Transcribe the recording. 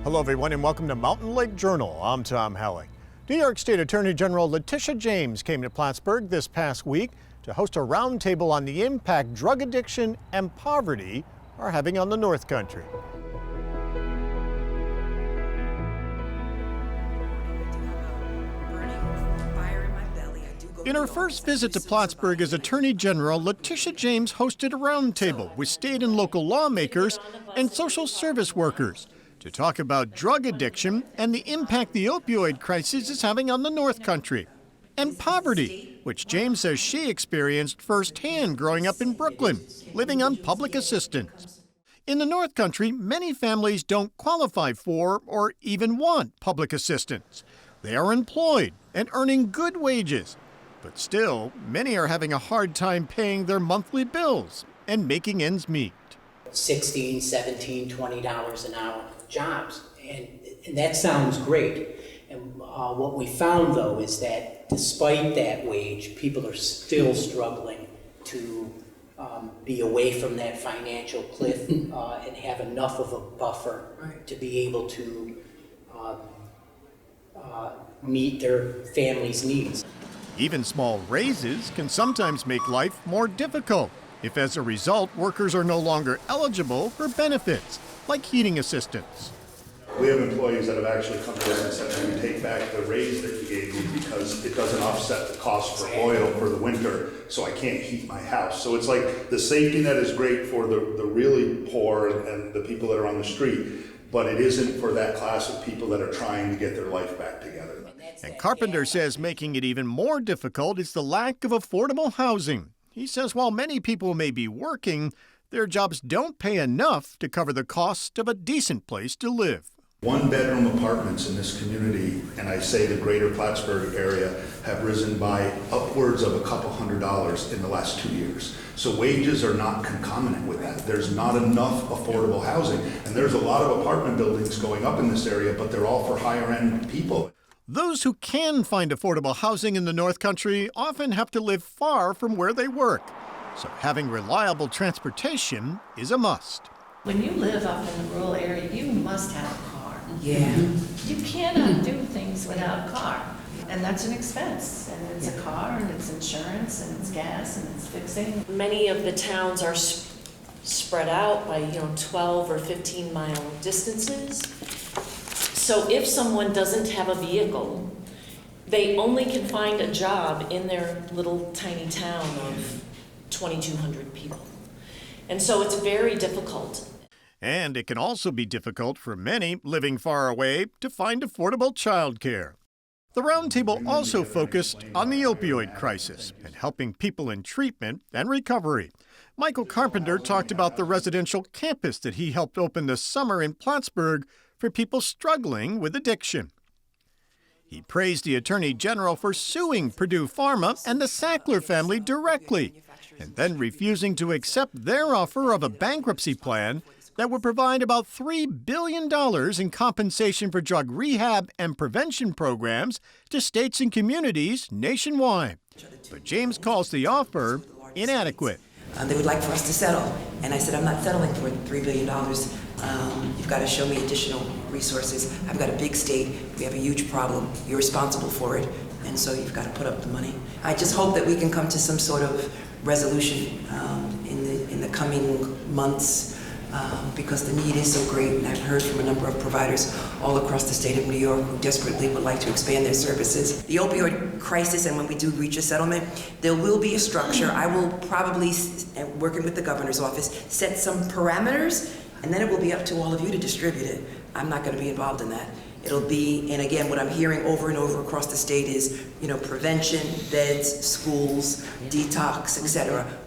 Hello, everyone, and welcome to Mountain Lake Journal. I'm Tom Helling. New York State Attorney General Letitia James came to Plattsburgh this past week to host a roundtable on the impact drug addiction and poverty are having on the North Country. In her first visit to Plattsburgh as Attorney General, Letitia James hosted a roundtable with state and local lawmakers and social service workers to talk about drug addiction and the impact the opioid crisis is having on the North Country, and poverty, which James says she experienced firsthand growing up in Brooklyn, living on public assistance. In the North Country, many families don't qualify for or even want public assistance. They are employed and earning good wages, but still, many are having a hard time paying their monthly bills and making ends meet. $16, $17, $20 an hour jobs, and that sounds great. And what we found, though, is that despite that wage, people are still struggling to be away from that financial cliff and have enough of a buffer to be able to meet their family's needs. Even small raises can sometimes make life more difficult if, as a result, workers are no longer eligible for benefits, like heating assistance. We have employees that have actually come to us and said, "Can you take back the raise that you gave me because it doesn't offset the cost for oil for the winter, so I can't heat my house." So it's like the safety net is great for the really poor and the people that are on the street, but it isn't for that class of people that are trying to get their life back together. And Carpenter says making it even more difficult is the lack of affordable housing. He says while many people may be working, their jobs don't pay enough to cover the cost of a decent place to live. One-bedroom apartments in this community, and I say the greater Plattsburgh area, have risen by upwards of a couple $100s in the last 2 years. So wages are not concomitant with that. There's not enough affordable housing. And there's a lot of apartment buildings going up in this area, but they're all for higher-end people. Those who can find affordable housing in the North Country often have to live far from where they work. So having reliable transportation is a must. When you live up in the rural area, you must have a car. Yeah. You cannot do things without a car. And that's an expense. And it's a car, and it's insurance, and it's gas, and it's fixing. Many of the towns are spread out by 12 or 15 mile distances. So if someone doesn't have a vehicle, they only can find a job in their little tiny town of 2,200 people. And so it's very difficult. And it can also be difficult for many living far away to find affordable childcare. The roundtable also focused on the opioid crisis and helping people in treatment and recovery. Michael Carpenter talked about the residential campus that he helped open this summer in Plattsburgh for people struggling with addiction. He praised the Attorney General for suing Purdue Pharma and the Sackler family directly, and then refusing to accept their offer of a bankruptcy plan that would provide about $3 billion in compensation for drug rehab and prevention programs to states and communities nationwide. But James calls the offer inadequate. They would like for us to settle. And I said, I'm not settling for $3 billion. You've got to show me additional resources. I've got a big state. We have a huge problem. You're responsible for it. And so you've got to put up the money. I just hope that we can come to some sort of resolution in the coming months. Because the need is so great, and I've heard from a number of providers all across the state of New York who desperately would like to expand their services. The opioid crisis, and when we do reach a settlement, there will be a structure. I will probably, working with the governor's office, set some parameters, and then it will be up to all of you to distribute it. I'm not going to be involved in that. It'll be, and again, what I'm hearing over and over across the state is, prevention, beds, schools, detox, etc.